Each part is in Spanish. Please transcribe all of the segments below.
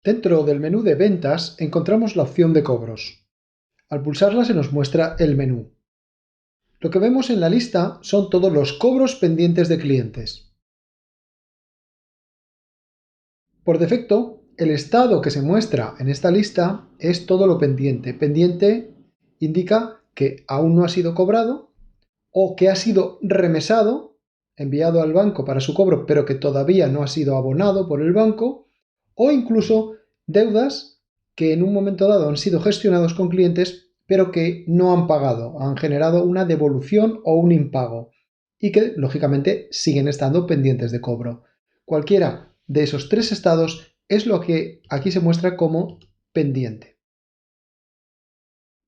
Dentro del menú de ventas encontramos la opción de cobros. Al pulsarla se nos muestra el menú. Lo que vemos en la lista son todos los cobros pendientes de clientes. Por defecto, el estado que se muestra en esta lista es todo lo pendiente. Pendiente indica que aún no ha sido cobrado o que ha sido remesado, enviado al banco para su cobro, pero que todavía no ha sido abonado por el banco, o incluso deudas que en un momento dado han sido gestionados con clientes, pero que no han pagado, han generado una devolución o un impago y que, lógicamente, siguen estando pendientes de cobro. Cualquiera de esos tres estados es lo que aquí se muestra como pendiente.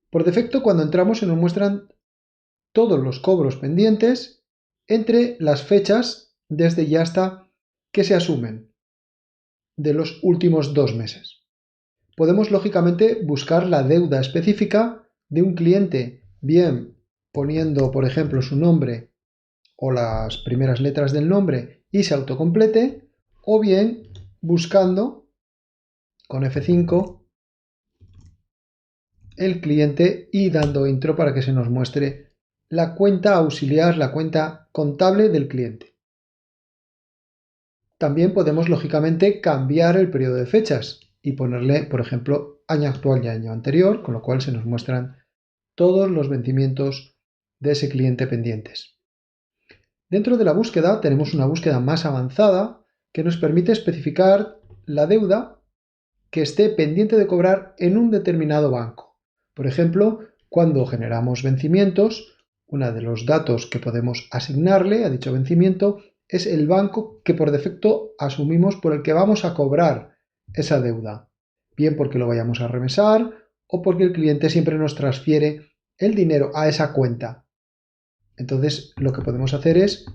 Por defecto, cuando entramos se nos muestran todos los cobros pendientes entre las fechas desde ya hasta que se asumen de los últimos 2 meses. Podemos lógicamente buscar la deuda específica de un cliente, bien poniendo por ejemplo su nombre o las primeras letras del nombre y se autocomplete, o bien buscando con F5 el cliente y dando intro para que se nos muestre la cuenta auxiliar, la cuenta contable del cliente. También podemos lógicamente cambiar el periodo de fechas y ponerle, por ejemplo, año actual y año anterior, con lo cual se nos muestran todos los vencimientos de ese cliente pendientes. Dentro de la búsqueda tenemos una búsqueda más avanzada que nos permite especificar la deuda que esté pendiente de cobrar en un determinado banco. Por ejemplo, cuando generamos vencimientos, uno de los datos que podemos asignarle a dicho vencimiento es el banco que por defecto asumimos por el que vamos a cobrar esa deuda, bien porque lo vayamos a remesar o porque el cliente siempre nos transfiere el dinero a esa cuenta. Entonces lo que podemos hacer es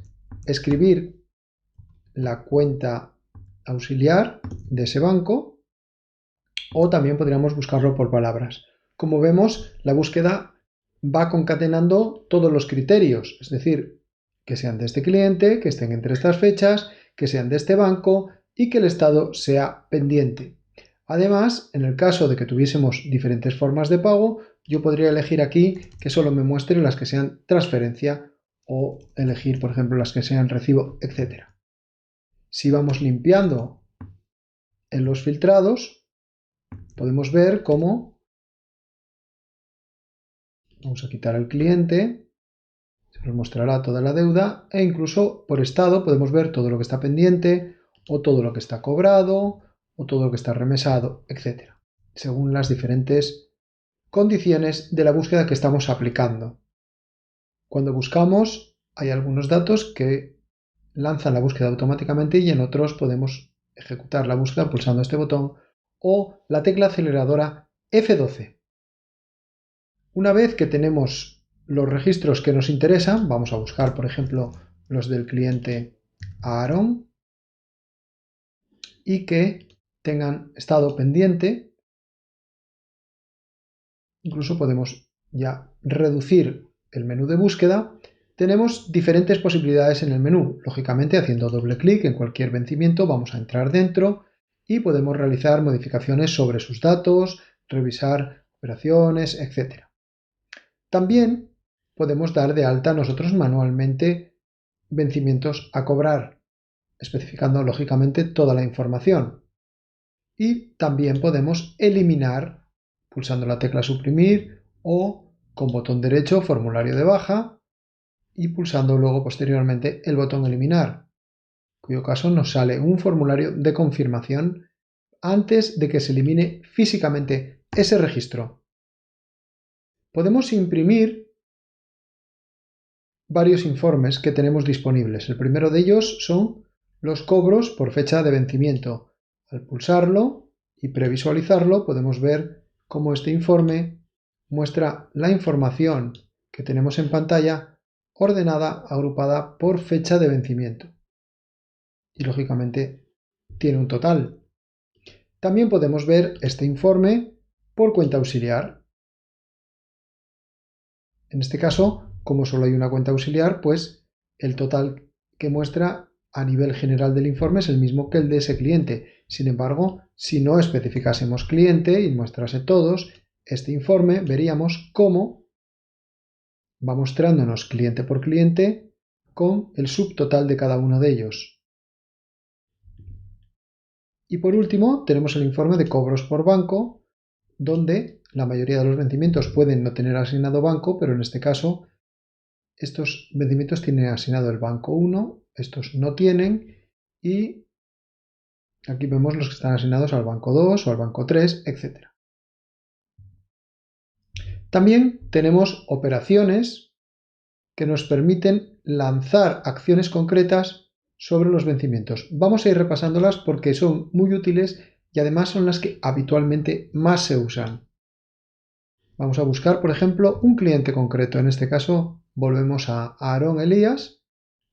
escribir la cuenta auxiliar de ese banco o también podríamos buscarlo por palabras. Como vemos, la búsqueda va concatenando todos los criterios, es decir, que sean de este cliente, que estén entre estas fechas, que sean de este banco y que el estado sea pendiente. Además, en el caso de que tuviésemos diferentes formas de pago, yo podría elegir aquí que solo me muestre las que sean transferencia o elegir, por ejemplo, las que sean recibo, etc. Si vamos limpiando en los filtrados, podemos ver cómo vamos a quitar al cliente, se nos mostrará toda la deuda e incluso por estado podemos ver todo lo que está pendiente o todo lo que está cobrado o todo lo que está remesado, etc. Según las diferentes condiciones de la búsqueda que estamos aplicando. Cuando buscamos hay algunos datos que lanzan la búsqueda automáticamente y en otros podemos ejecutar la búsqueda pulsando este botón o la tecla aceleradora F12. Una vez que tenemos los registros que nos interesan, vamos a buscar, por ejemplo, los del cliente Aaron y que tengan estado pendiente. Incluso podemos ya reducir el menú de búsqueda. Tenemos diferentes posibilidades en el menú. Lógicamente, haciendo doble clic en cualquier vencimiento, vamos a entrar dentro y podemos realizar modificaciones sobre sus datos, revisar operaciones, etc. También podemos dar de alta nosotros manualmente vencimientos a cobrar, especificando lógicamente toda la información. Y también podemos eliminar pulsando la tecla suprimir o con botón derecho formulario de baja y pulsando luego posteriormente el botón eliminar, en cuyo caso nos sale un formulario de confirmación antes de que se elimine físicamente ese registro. Podemos imprimir varios informes que tenemos disponibles. El primero de ellos son los cobros por fecha de vencimiento. Al pulsarlo y previsualizarlo podemos ver cómo este informe muestra la información que tenemos en pantalla ordenada, agrupada por fecha de vencimiento. Y lógicamente tiene un total. También podemos ver este informe por cuenta auxiliar. En este caso, como solo hay una cuenta auxiliar, pues el total que muestra a nivel general del informe es el mismo que el de ese cliente. Sin embargo, si no especificásemos cliente y mostrase todos, este informe veríamos cómo va mostrándonos cliente por cliente con el subtotal de cada uno de ellos. Y por último, tenemos el informe de cobros por banco, donde la mayoría de los vencimientos pueden no tener asignado banco, pero en este caso estos vencimientos tienen asignado el banco 1, estos no tienen, y aquí vemos los que están asignados al banco 2 o al banco 3, etc. También tenemos operaciones que nos permiten lanzar acciones concretas sobre los vencimientos. Vamos a ir repasándolas porque son muy útiles y además son las que habitualmente más se usan. Vamos a buscar, por ejemplo, un cliente concreto. En este caso, volvemos a Aarón Elías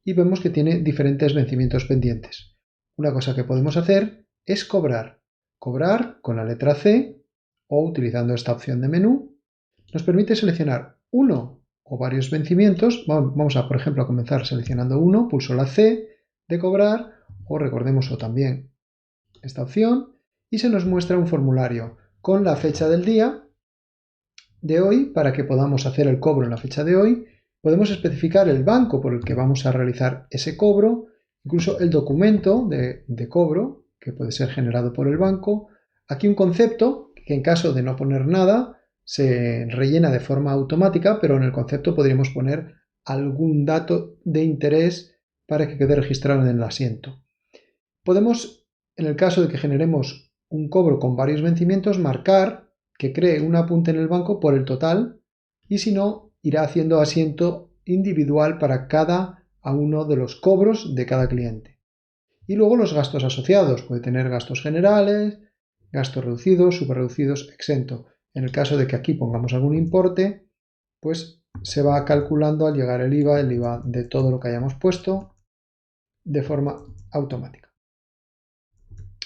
y vemos que tiene diferentes vencimientos pendientes. Una cosa que podemos hacer es cobrar. Cobrar con la letra C o utilizando esta opción de menú nos permite seleccionar uno o varios vencimientos. Vamos a, por ejemplo, a comenzar seleccionando uno, pulso la C de cobrar o recordemos o también esta opción y se nos muestra un formulario con la fecha del día de hoy. Para que podamos hacer el cobro en la fecha de hoy, podemos especificar el banco por el que vamos a realizar ese cobro, incluso el documento de cobro que puede ser generado por el banco. Aquí un concepto que en caso de no poner nada se rellena de forma automática, pero en el concepto podríamos poner algún dato de interés para que quede registrado en el asiento. Podemos, en el caso de que generemos un cobro con varios vencimientos, marcar que cree un apunte en el banco por el total y si no, irá haciendo asiento individual para cada uno de los cobros de cada cliente. Y luego los gastos asociados. Puede tener gastos generales, gastos reducidos, superreducidos, exento. En el caso de que aquí pongamos algún importe, pues se va calculando al llegar el IVA de todo lo que hayamos puesto de forma automática.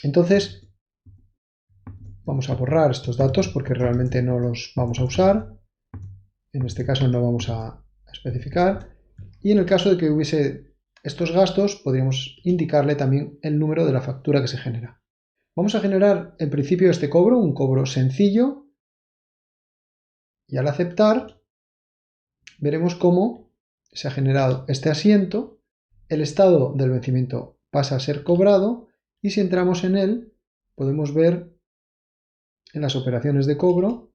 Entonces, vamos a borrar estos datos porque realmente no los vamos a usar. En este caso no vamos a especificar. Y en el caso de que hubiese estos gastos, podríamos indicarle también el número de la factura que se genera. Vamos a generar en principio este cobro, un cobro sencillo. Y al aceptar, veremos cómo se ha generado este asiento. El estado del vencimiento pasa a ser cobrado. Y si entramos en él, podemos ver en las operaciones de cobro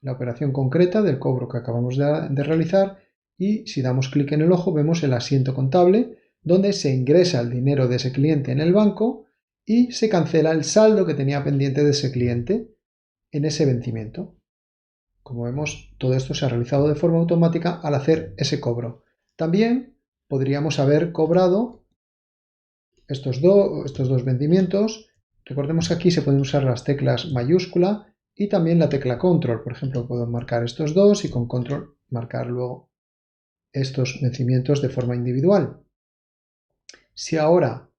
la operación concreta del cobro que acabamos de realizar y si damos clic en el ojo vemos el asiento contable donde se ingresa el dinero de ese cliente en el banco y se cancela el saldo que tenía pendiente de ese cliente en ese vencimiento. Como vemos, todo esto se ha realizado de forma automática al hacer ese cobro. También podríamos haber cobrado estos dos vencimientos. Recordemos que aquí se pueden usar las teclas mayúscula y también la tecla control. Por ejemplo, puedo marcar estos dos y con control marcar luego estos vencimientos de forma individual. Si ahora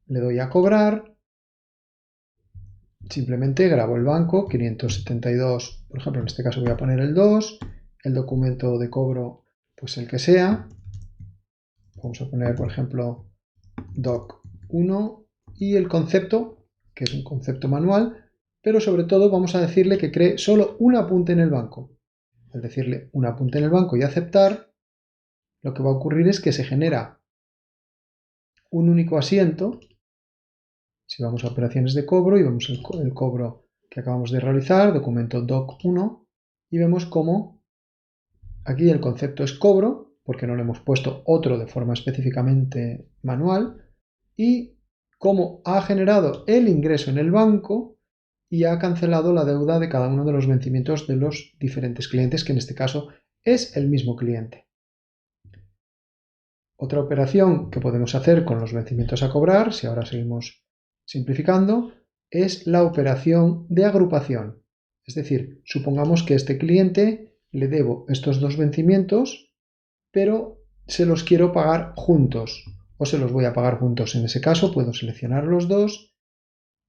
le doy a cobrar, simplemente grabo el banco, 572, por ejemplo, en este caso voy a poner el 2, el documento de cobro, pues el que sea. Vamos a poner, por ejemplo, doc 1 y el concepto, que es un concepto manual, pero sobre todo vamos a decirle que cree solo un apunte en el banco. Al decirle un apunte en el banco y aceptar, lo que va a ocurrir es que se genera un único asiento. Si vamos a operaciones de cobro y vemos el cobro que acabamos de realizar, documento doc 1, y vemos cómo aquí el concepto es cobro, porque no le hemos puesto otro de forma específicamente manual, y cómo ha generado el ingreso en el banco y ha cancelado la deuda de cada uno de los vencimientos de los diferentes clientes, que en este caso es el mismo cliente. Otra operación que podemos hacer con los vencimientos a cobrar, si ahora seguimos simplificando, es la operación de agrupación. Es decir, supongamos que a este cliente le debo estos dos vencimientos, pero se los quiero pagar juntos o se los voy a pagar juntos. En ese caso puedo seleccionar los dos,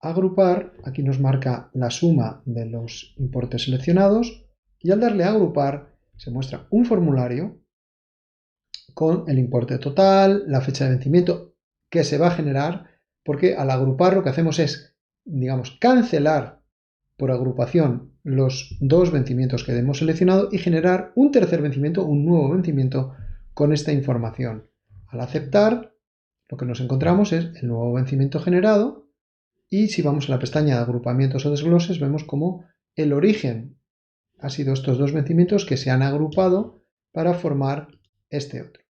agrupar, aquí nos marca la suma de los importes seleccionados y al darle a agrupar se muestra un formulario con el importe total, la fecha de vencimiento que se va a generar, porque al agrupar lo que hacemos es digamos, cancelar por agrupación los dos vencimientos que hemos seleccionado y generar un tercer vencimiento, un nuevo vencimiento con esta información. Al aceptar, lo que nos encontramos es el nuevo vencimiento generado y si vamos a la pestaña de agrupamientos o desgloses vemos como el origen ha sido estos dos vencimientos que se han agrupado para formar este otro.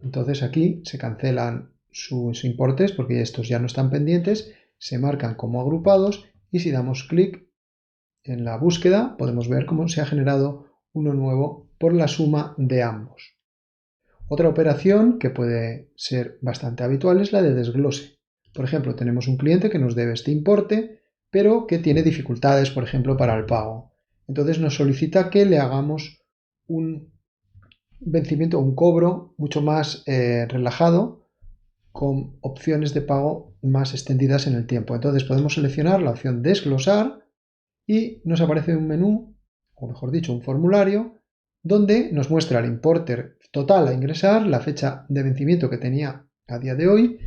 Entonces aquí se cancelan sus importes porque estos ya no están pendientes, se marcan como agrupados y si damos clic en la búsqueda podemos ver cómo se ha generado uno nuevo por la suma de ambos. Otra operación que puede ser bastante habitual es la de desglose. Por ejemplo, tenemos un cliente que nos debe este importe, pero que tiene dificultades, por ejemplo, para el pago. Entonces nos solicita que le hagamos un vencimiento, un cobro mucho más relajado, con opciones de pago más extendidas en el tiempo. Entonces podemos seleccionar la opción desglosar y nos aparece un menú, o mejor dicho, un formulario, donde nos muestra el importe total a ingresar, la fecha de vencimiento que tenía a día de hoy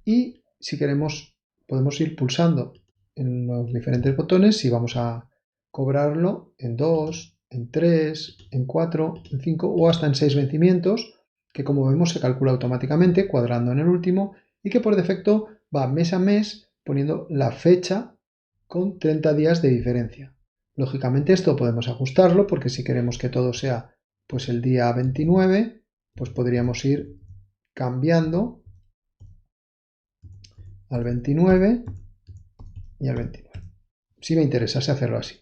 y si queremos podemos ir pulsando en los diferentes botones si vamos a cobrarlo en 2, en 3, en 4, en 5 o hasta en 6 vencimientos que como vemos se calcula automáticamente cuadrando en el último y que por defecto va mes a mes poniendo la fecha con 30 días de diferencia. Lógicamente esto podemos ajustarlo porque si queremos que todo sea pues el día 29, pues podríamos ir cambiando al 29 y al 29. Si me interesase hacerlo así.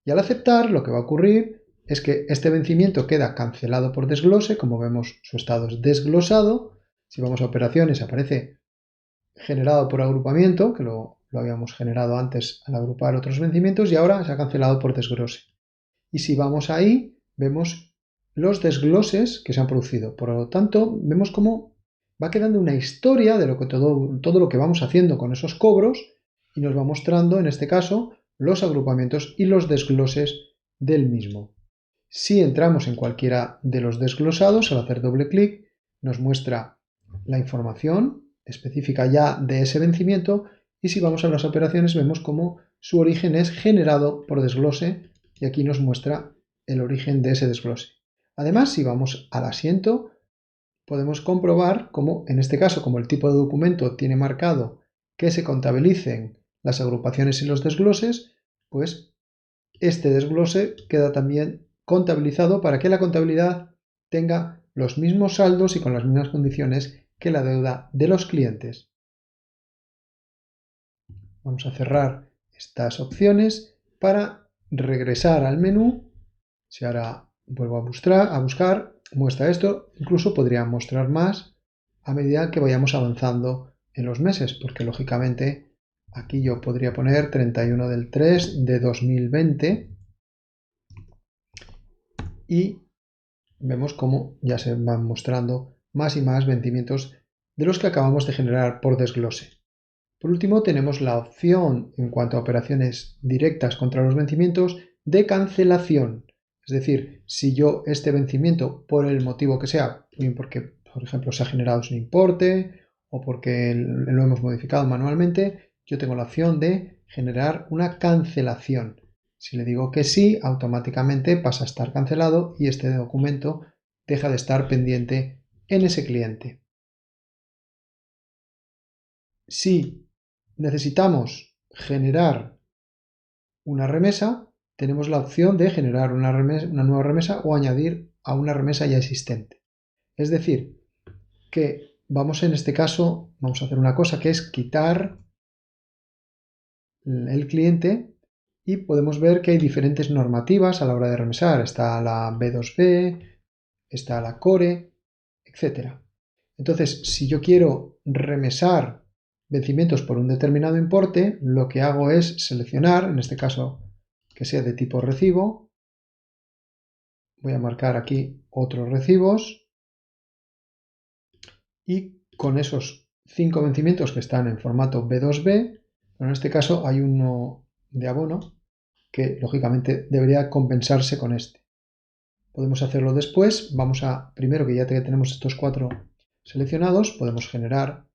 Y al aceptar lo que va a ocurrir es que este vencimiento queda cancelado por desglose, como vemos su estado es desglosado. Si vamos a operaciones aparece generado por agrupamiento, que lo habíamos generado antes al agrupar otros vencimientos y ahora se ha cancelado por desglose. Y si vamos ahí, vemos los desgloses que se han producido. Por lo tanto, vemos cómo va quedando una historia de lo que todo lo que vamos haciendo con esos cobros y nos va mostrando, en este caso, los agrupamientos y los desgloses del mismo. Si entramos en cualquiera de los desglosados, al hacer doble clic, nos muestra la información específica ya de ese vencimiento y si vamos a las operaciones vemos cómo su origen es generado por desglose y aquí nos muestra el origen de ese desglose. Además, si vamos al asiento, podemos comprobar cómo, en este caso, como el tipo de documento tiene marcado que se contabilicen las agrupaciones y los desgloses, pues este desglose queda también contabilizado para que la contabilidad tenga los mismos saldos y con las mismas condiciones que la deuda de los clientes. Vamos a cerrar estas opciones para regresar al menú. Si ahora vuelvo a buscar, muestra esto. Incluso podría mostrar más a medida que vayamos avanzando en los meses, porque lógicamente aquí yo podría poner 31 del 3 de 2020 y vemos cómo ya se van mostrando más y más vencimientos de los que acabamos de generar por desglose. Por último, tenemos la opción en cuanto a operaciones directas contra los vencimientos de cancelación. Es decir, si yo este vencimiento, por el motivo que sea, bien porque, por ejemplo, se ha generado sin importe o porque lo hemos modificado manualmente, yo tengo la opción de generar una cancelación. Si le digo que sí, automáticamente pasa a estar cancelado y este documento deja de estar pendiente en ese cliente. Si necesitamos generar una remesa, tenemos la opción de generar una nueva remesa o añadir a una remesa ya existente. Es decir, que vamos en este caso, vamos a hacer una cosa que es quitar el cliente y podemos ver que hay diferentes normativas a la hora de remesar. Está la B2B, está la CORE, etc. Entonces, si yo quiero remesar vencimientos por un determinado importe, lo que hago es seleccionar, en este caso que sea de tipo recibo, voy a marcar aquí otros recibos y con esos 5 vencimientos que están en formato B2B, pero en este caso hay uno de abono que lógicamente debería compensarse con este. Podemos hacerlo después, vamos a, primero que ya tenemos estos 4 seleccionados, podemos generar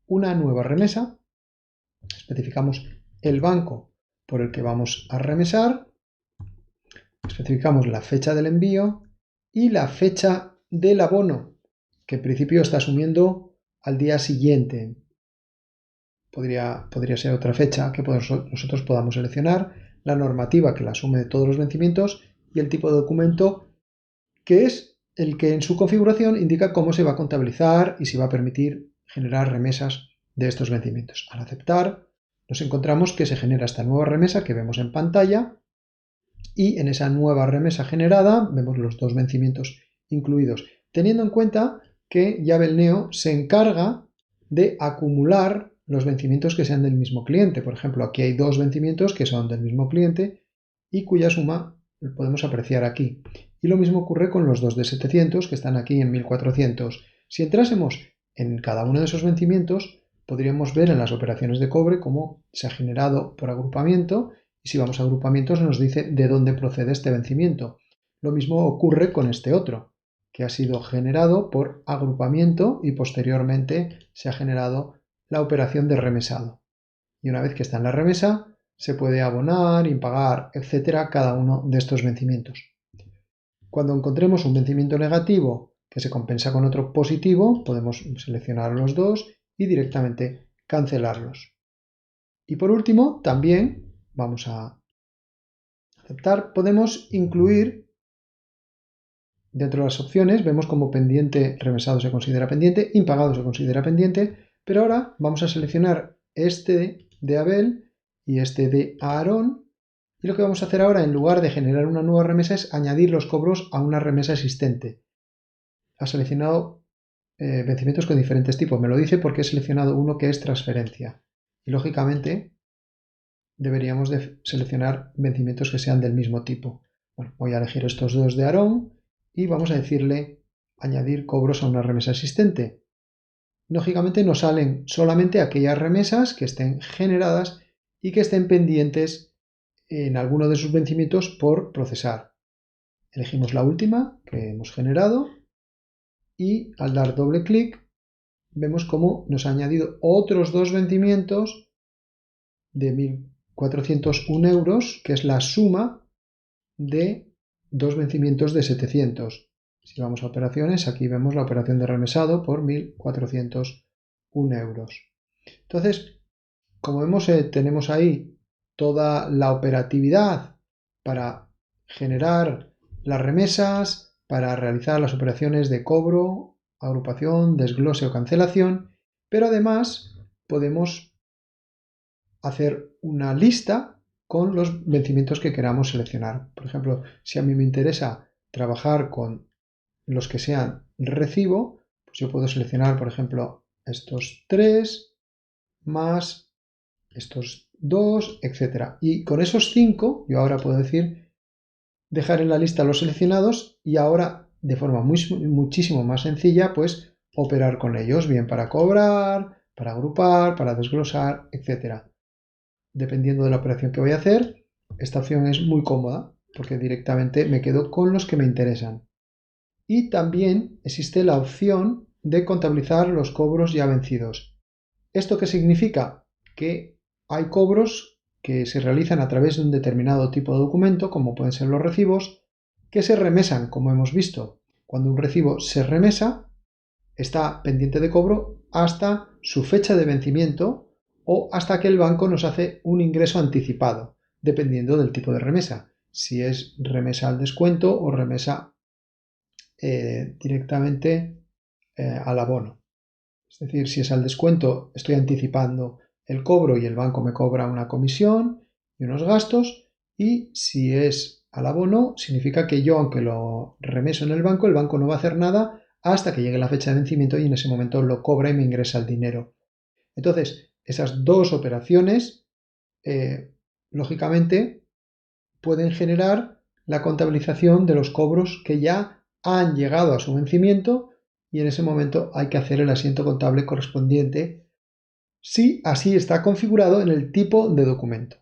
una nueva remesa especificamos el banco por el que vamos a remesar, especificamos la fecha del envío y la fecha del abono, que en principio está asumiendo al día siguiente. Podría ser otra fecha que nosotros podamos seleccionar, la normativa que la asume de todos los vencimientos y el tipo de documento que es el que en su configuración indica cómo se va a contabilizar y si va a permitir generar remesas de estos vencimientos. Al aceptar, nos encontramos que se genera esta nueva remesa que vemos en pantalla y en esa nueva remesa generada vemos los dos vencimientos incluidos, teniendo en cuenta que Neo se encarga de acumular los vencimientos que sean del mismo cliente. Por ejemplo, aquí hay dos vencimientos que son del mismo cliente y cuya suma podemos apreciar aquí. Y lo mismo ocurre con los dos de 700 que están aquí en 1400. Si entrásemos en cada uno de esos vencimientos, podríamos ver en las operaciones de cobre cómo se ha generado por agrupamiento, y si vamos a agrupamientos nos dice de dónde procede este vencimiento. Lo mismo ocurre con este otro, que ha sido generado por agrupamiento y posteriormente se ha generado la operación de remesado. Y una vez que está en la remesa, se puede abonar, impagar, etcétera, cada uno de estos vencimientos. Cuando encontremos un vencimiento negativo que se compensa con otro positivo, podemos seleccionar los dos y directamente cancelarlos. Y por último, también vamos a aceptar, podemos incluir dentro de las opciones, vemos como pendiente remesado se considera pendiente, impagado se considera pendiente, pero ahora vamos a seleccionar este de Abel y este de Aarón, y lo que vamos a hacer ahora, en lugar de generar una nueva remesa, es añadir los cobros a una remesa existente. Ha seleccionado vencimientos con diferentes tipos. Me lo dice porque he seleccionado uno que es transferencia. Y lógicamente deberíamos de seleccionar vencimientos que sean del mismo tipo. Bueno, voy a elegir estos dos de Aarón y vamos a decirle añadir cobros a una remesa existente. Lógicamente nos salen solamente aquellas remesas que estén generadas y que estén pendientes en alguno de sus vencimientos por procesar. Elegimos la última que hemos generado y al dar doble clic vemos cómo nos ha añadido otros dos vencimientos de 1.401 euros, que es la suma de dos vencimientos de 700. Si vamos a operaciones, aquí vemos la operación de remesado por 1.401 euros. Entonces, como vemos, tenemos ahí toda la operatividad para generar las remesas, para realizar las operaciones de cobro, agrupación, desglose o cancelación, pero además podemos hacer una lista con los vencimientos que queramos seleccionar. Por ejemplo, si a mí me interesa trabajar con los que sean recibo, pues yo puedo seleccionar, por ejemplo, estos tres más estos dos, etcétera. Y con esos 5, yo ahora puedo decir, dejar en la lista los seleccionados y ahora, de forma muchísimo más sencilla, pues operar con ellos, bien para cobrar, para agrupar, para desglosar, etcétera. Dependiendo de la operación que voy a hacer, esta opción es muy cómoda porque directamente me quedo con los que me interesan. Y también existe la opción de contabilizar los cobros ya vencidos. ¿Esto qué significa? Que hay cobros que se realizan a través de un determinado tipo de documento, como pueden ser los recibos, que se remesan, como hemos visto. Cuando un recibo se remesa, está pendiente de cobro hasta su fecha de vencimiento o hasta que el banco nos hace un ingreso anticipado, dependiendo del tipo de remesa. Si es remesa al descuento o remesa directamente al abono. Es decir, si es al descuento, estoy anticipando el cobro y el banco me cobra una comisión y unos gastos. Y si es al abono, significa que yo, aunque lo remeso en el banco no va a hacer nada hasta que llegue la fecha de vencimiento y en ese momento lo cobra y me ingresa el dinero. Entonces, esas dos operaciones, lógicamente, pueden generar la contabilización de los cobros que ya han llegado a su vencimiento y en ese momento hay que hacer el asiento contable correspondiente si así está configurado en el tipo de documento.